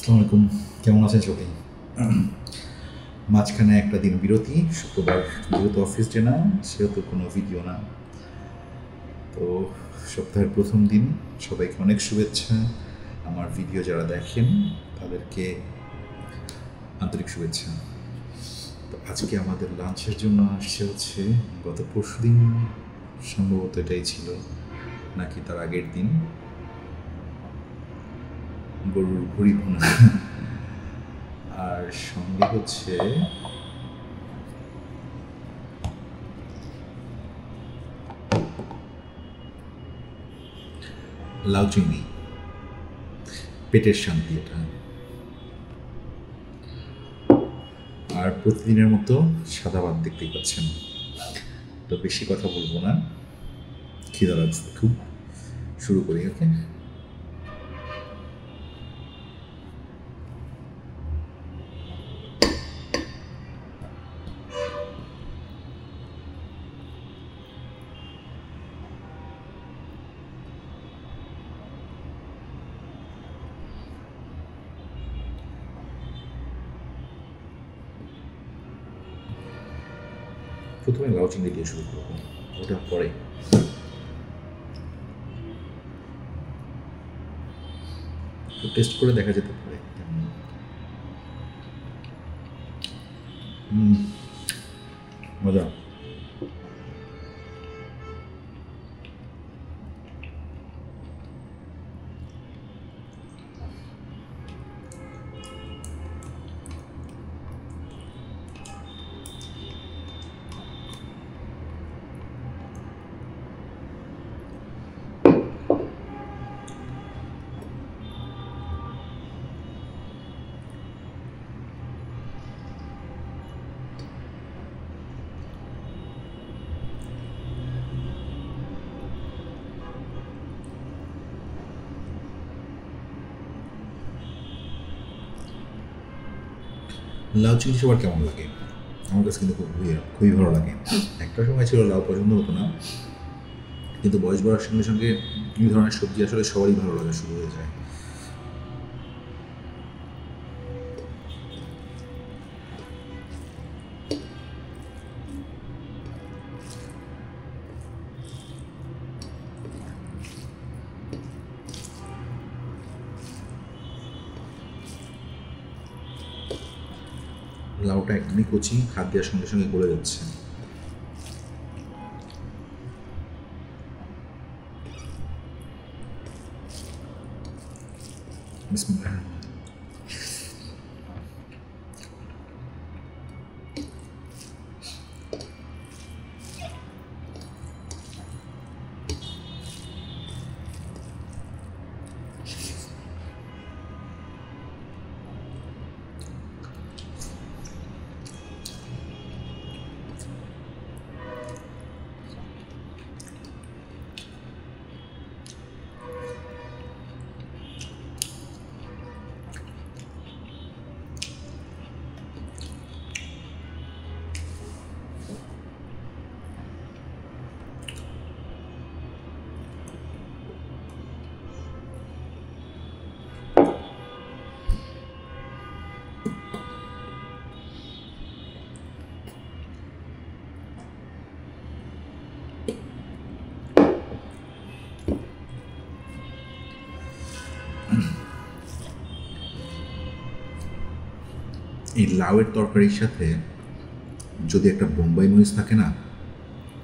আসসালামু আলাইকুম, কেমন আছেন সবাই? মাঝখানে একটা দিন বিরতি, শুক্রবার যেহেতু অফিস ডে না, সেহেতু কোনো ভিডিও না। তো সপ্তাহের প্রথম দিন, সবাইকে অনেক শুভেচ্ছা। আমার ভিডিও যারা দেখেন তাদেরকে আন্তরিক শুভেচ্ছা। তো আজকে আমাদের লাঞ্চের জন্য আসছে হচ্ছে গত পরশুদিন, সম্ভবত এটাই ছিল, নাকি তার আগের দিন, গরুর ভুঁড়ি ভুনা। আর সঙ্গে হচ্ছে লাউ চিংড়ি, পেটের শান্তি এটা। আর প্রতিদিনের মতো সাদা ভাত দেখতেই পাচ্ছেন। তো বেশি কথা বলবো না, খিদা লাগছে খুব। শুরু করি, ওকে? প্রথমে লাউ চিংড়ি দিয়ে শুরু করবো, ওটা পরে। তো টেস্ট করে দেখা যেতে পারে। মজা। লাউ চিংড়ি সবার কেমন লাগে? আমার কাছে কিন্তু খুবই ভালো লাগে। একটা সময় ছিল লাউ পছন্দ হতো না, কিন্তু বয়স বাড়ার সঙ্গে সঙ্গে এই ধরনের সবজি আসলে সবারই ভালো লাগা শুরু হয়ে যায়। লাউটা একদমই কচি, হাত দেওয়ার সঙ্গে সঙ্গে গলে যাচ্ছে। বিসমিল্লাহ। এই লাউয়ের তরকারির সাথে যদি একটা বোম্বাই মরিচ থাকে না,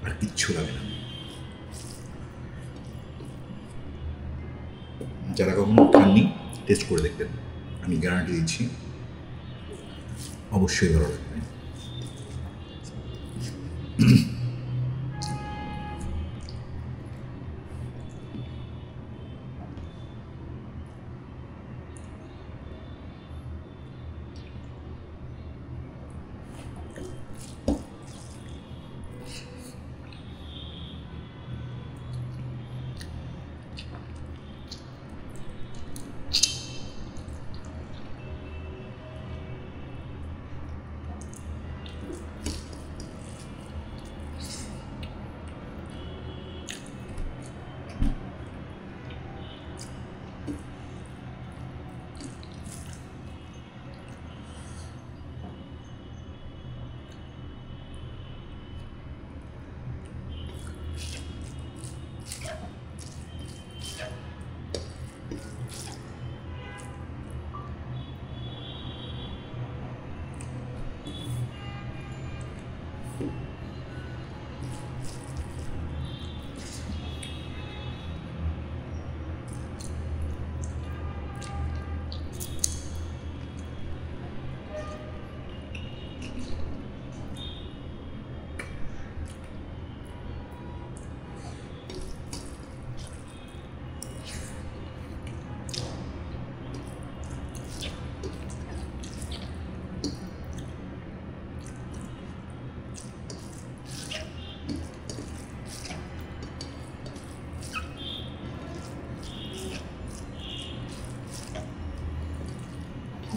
আর কিচ্ছু লাগে না। যারা কখনো খাননি, টেস্ট করে দেখবেন, আমি গ্যারান্টি দিচ্ছি অবশ্যই ভালো লাগবে।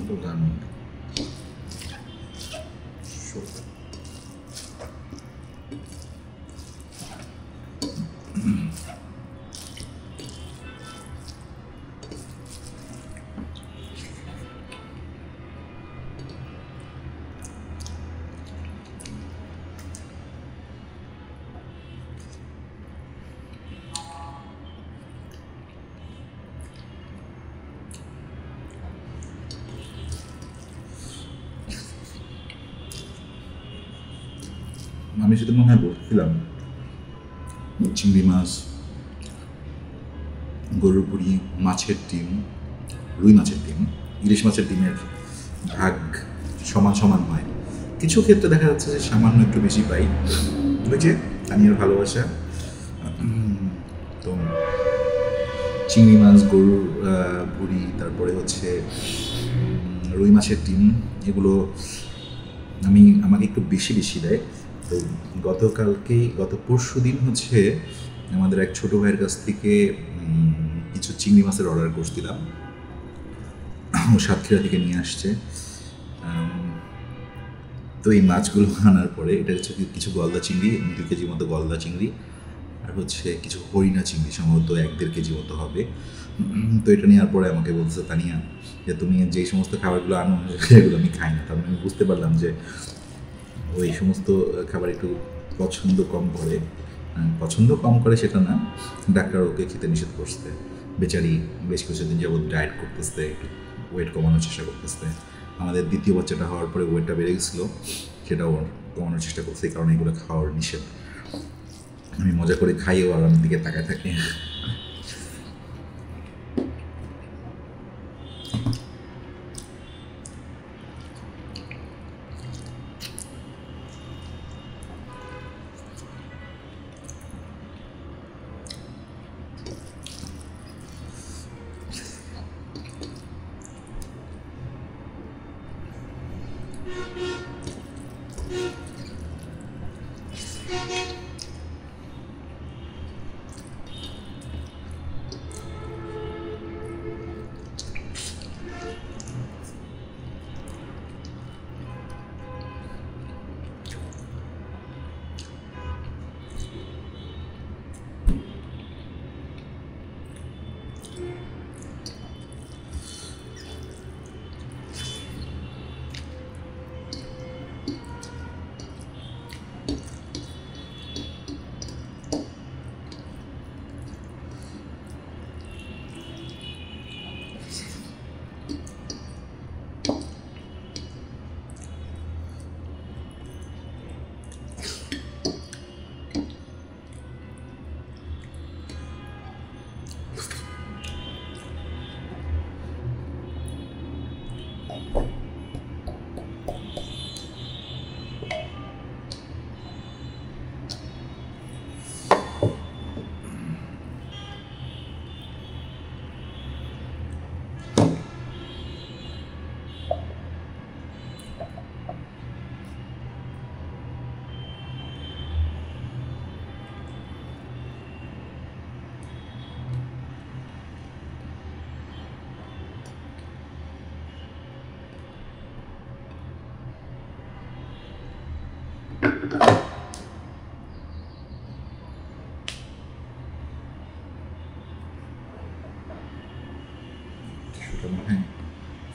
প্রধান আমি সেটা মনে হয় বলছিলাম চিংড়ি মাছ, গরুর পুরি, মাছের ডিম, রুই মাছের ডিম, ইলিশ মাছের ডিমের ভাগ সমান সমান হয়। কিছু ক্ষেত্রে দেখা যাচ্ছে যে সামান্য একটু বেশি পাই, ওই যে তানিয়ার ভালোবাসা। তো চিংড়ি মাছ, গরুর ভুড়ি, তারপরে হচ্ছে রুই মাছের ডিম, এগুলো আমাকে একটু বেশি বেশি দেয়। তো গত পরশু দিন হচ্ছে আমাদের এক ছোটো ভাইয়ের কাছ থেকে কিছু চিংড়ি মাছের অর্ডার করছিলাম, ও সাতক্ষীরা থেকে নিয়ে আসছে। তো এই মাছগুলো আনার পরে এটা হচ্ছে কিছু গলদা চিংড়ি, 2 কেজি মতো গলদা চিংড়ি, আর হচ্ছে কিছু হরিণা চিংড়ি, সম্ভবত 1-1.5 কেজি মতো হবে। তো এটা নেওয়ার পরে আমাকে বলছে তানিয়া যে তুমি যেই সমস্ত খাবারগুলো আনো সেগুলো আমি খাই না। তার আমি বুঝতে পারলাম যে ওই সমস্ত খাবার একটু পছন্দ কম করে সেটা না, ডাক্তার ওকে খেতে নিষেধ করছে। বেচারি বেশ কিছুদিন যাবৎ ডায়েট করতেছে, একটু ওয়েট কমানোর চেষ্টা করতেছে। আমাদের দ্বিতীয় বাচ্চাটা হওয়ার পরে ওয়েটটা বেড়ে গেছিলো, সেটাও কমানোর চেষ্টা করছে, এই কারণে এগুলো খাওয়ার নিষেধ। আমি মজা করে খাইও আর আমার দিকে তাকায় থাকি।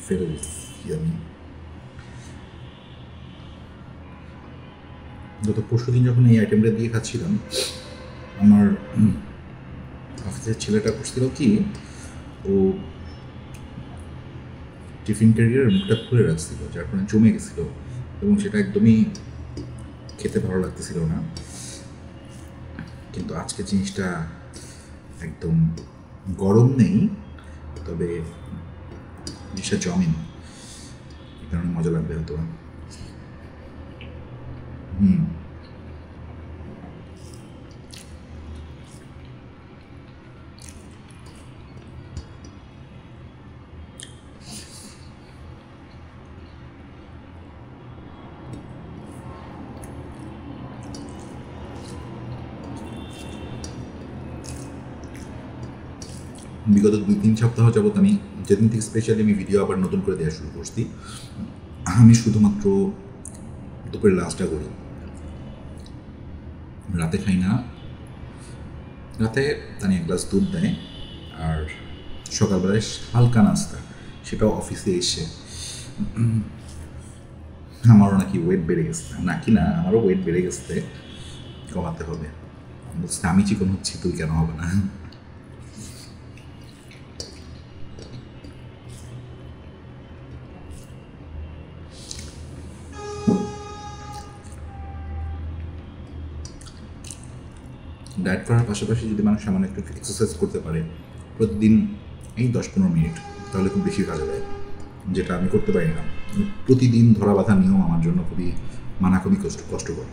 ফেলে দিচ্ছি আমি। গত পরশু দিন যখন এই আইটেমটা দিয়ে খাচ্ছিলাম, আমার অফিসের ছেলেটা করছিল কি, ও টিফিন ক্যারিয়ার মুখটা খুলে রাখছিল, যার কারণে জমে গেছিল এবং সেটা একদমই খেতে ভালো লাগতেছিল না। কিন্তু আজকে জিনিসটা একদম গরম নেই, তবে জিনিসটা জমেন, এই কারণে মজা লাগবে হয়তো। বিগত 2-3 সপ্তাহ যাবত আমি যেদিন থেকে স্পেশালি আমি ভিডিও আবার নতুন করে দেওয়া শুরু করছি, আমি শুধুমাত্র দুপুরে লাঞ্চটা করি, রাতে খাই না। রাতে তানি 1 গ্লাস দুধ দেয়, আর সকালবেলায় হালকা নাস্তা, সেটাও অফিসে এসে। আমারও নাকি ওয়েট বেড়ে গেছে, নাকি না, আমারও ওয়েট বেড়ে গেছে, কমাতে হবে। বলছে আমি চিকন হচ্ছি, তুই কেন হবে না? ডায়েট করার পাশাপাশি যদি মানুষ সামান্য একটু এক্সারসাইজ করতে পারে প্রতিদিন, এই 10-15 মিনিট, তাহলে খুব বেশি কাজে দেয়, যেটা আমি করতে পারি না। প্রতিদিন ধরা বাঁধা নিয়ম আমার জন্য খুবই খুবই কষ্টকর।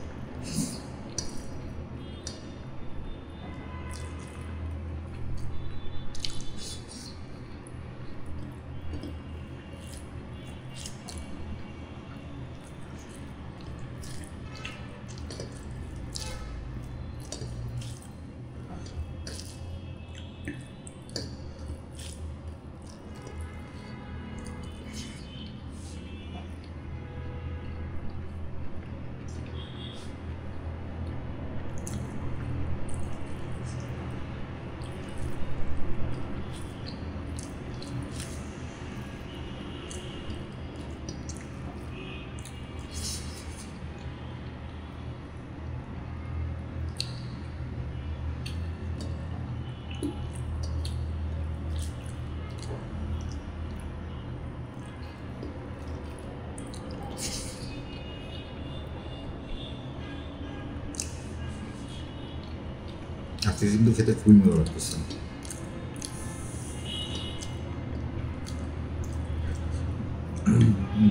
আজকে কিন্তু খেতে খুবই মজা লাগতেছে।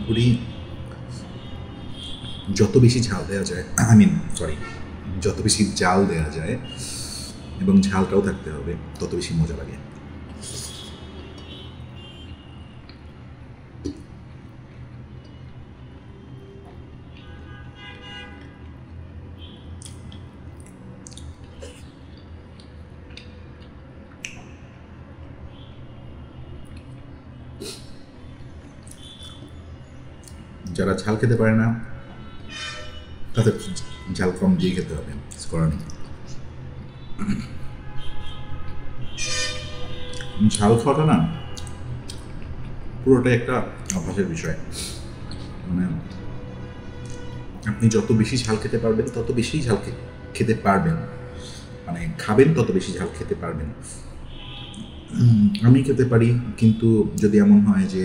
পুরি যত বেশি ঝাল দেওয়া যায়, যত বেশি জাল দেওয়া যায় এবং ঝালটাও থাকতে হবে, তত বেশি মজা লাগে। যারা ঝাল খেতে পারে না তাদের ঝাল কম দিয়ে খেতে হবে, করার নেই। ঝাল খাওয়াটা না পুরোটাই একটা অভ্যাসের বিষয়। মানে আপনি যত বেশি ঝাল খেতে পারবেন তত বেশি ঝাল খেতে পারবেন, মানে খাবেন তত বেশি ঝাল খেতে পারবেন। আমি খেতে পারি, কিন্তু যদি এমন হয় যে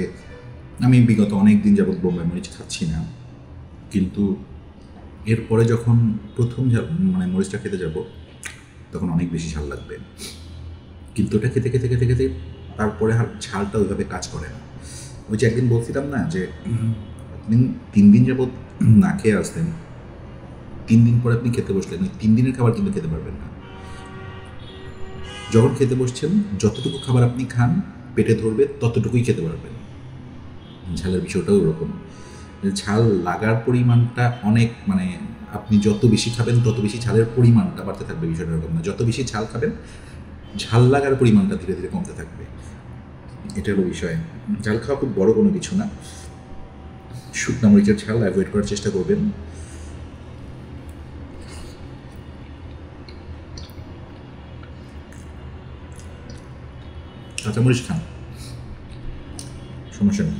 আমি বিগত অনেক দিন যাবৎ বোম্বাই মরিচ খাচ্ছি না, কিন্তু এরপরে যখন প্রথম মরিচটা খেতে যাব তখন অনেক বেশি ঝাল লাগবে, কিন্তু ওটা খেতে খেতে খেতে খেতে তারপরে আর ঝালটা ওইভাবে কাজ করে না। ওই যে একদিন বলছিলাম না যে আপনি 3 দিন যাবৎ না খেয়ে আসতেন, 3 দিন পরে আপনি খেতে বসলেন, ওই 3 দিনের খাবার কিন্তু খেতে পারবেন না। যখন খেতে বসছেন যতটুকু খাবার আপনি খান পেটে ধরবে ততটুকুই খেতে পারবেন। ঝালের বিষয়টাও ওরকম, ঝাল লাগার পরিমাণটা অনেক, মানে আপনি যত বেশি খাবেন তত বেশি ঝালের পরিমাণটা বাড়তে থাকবে। বিষয়টা এরকম না, যত বেশি ঝাল খাবেন ঝাল লাগার পরিমাণটা ধীরে ধীরে কমতে থাকবে। এটা হলো বিষয়। ঝাল খাওয়া খুব বড় কোনো কিছু না, শুকনা মরিচের ঝাল অ্যাভয়েড করার চেষ্টা করবেন। কাঁচামরিচ খান, সমস্যা নেই।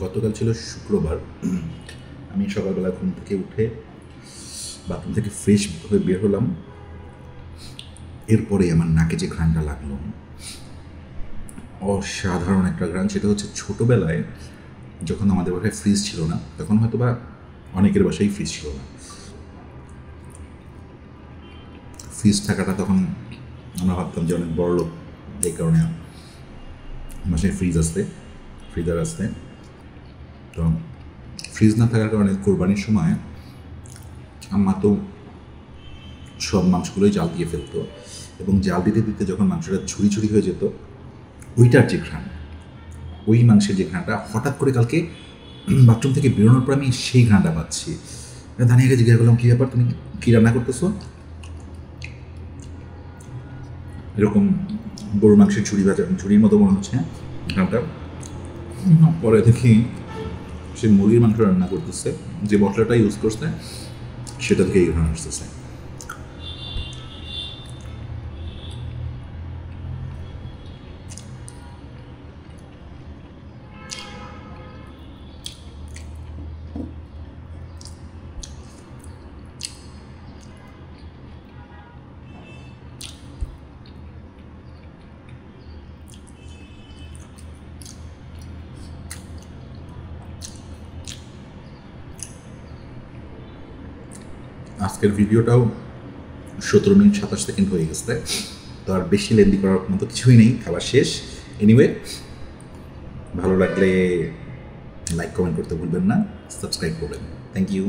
গতকাল ছিল শুক্রবার, আমি সকালবেলা ঘুম থেকে উঠে বাথরুম থেকে ফ্রেশ হয়ে বের হলাম, এরপরে আমার নাকে যে ঘ্রাণটা লাগলো, অসাধারণ একটা ঘ্রাণ। সেটা হচ্ছে ছোটোবেলায় যখন আমাদের বাসায় ফ্রিজ ছিল না, তখন হয়তো বা অনেকের বাসায় ফ্রিজ ছিল না, ফ্রিজ থাকাটা তখন আমরা ভাবতাম যে অনেক বড় লোক, এই কারণে বাসায় ফ্রিজার আসতে। তো ফ্রিজ না থাকার কারণে কোরবানির সময় আম্মা তো সব মাংসগুলোই জাল দিয়ে ফেলতো, এবং জাল দিতে দিতে যখন মাংসটা ঝুড়ি ঝুড়ি হয়ে যেত, ওইটার যে ঘ্রাণ, ওই মাংসের যে ঘ্রাণটা, হঠাৎ করে কালকে বাথরুম থেকে বেরোনোর পর আমি সেই ঘ্রাণটা পাচ্ছি। দানিয়াকে জিজ্ঞাসা করলাম, কী ব্যাপার, তুমি কী রান্না করতেছো? এরকম গরুর মাংসের ঝুড়ির মতো মনে হচ্ছে ঘ্রাণটা। পরে দেখি সে মুরগির মাংস রান্না করতেছে, যে মশলাটা ইউজ করছে সেটা থেকে এই ঘ্রাণ আসতেছে। আজকের ভিডিওটাও 17 মিনিট 27 সেকেন্ড হয়ে গেছে, তো আর বেশি লেন্দি করার মতো কিছুই নেই, খাবার শেষ। এনিওয়ে, ভালো লাগলে লাইক কমেন্ট করতে ভুলবেন না, সাবস্ক্রাইব করবেন। Thank you.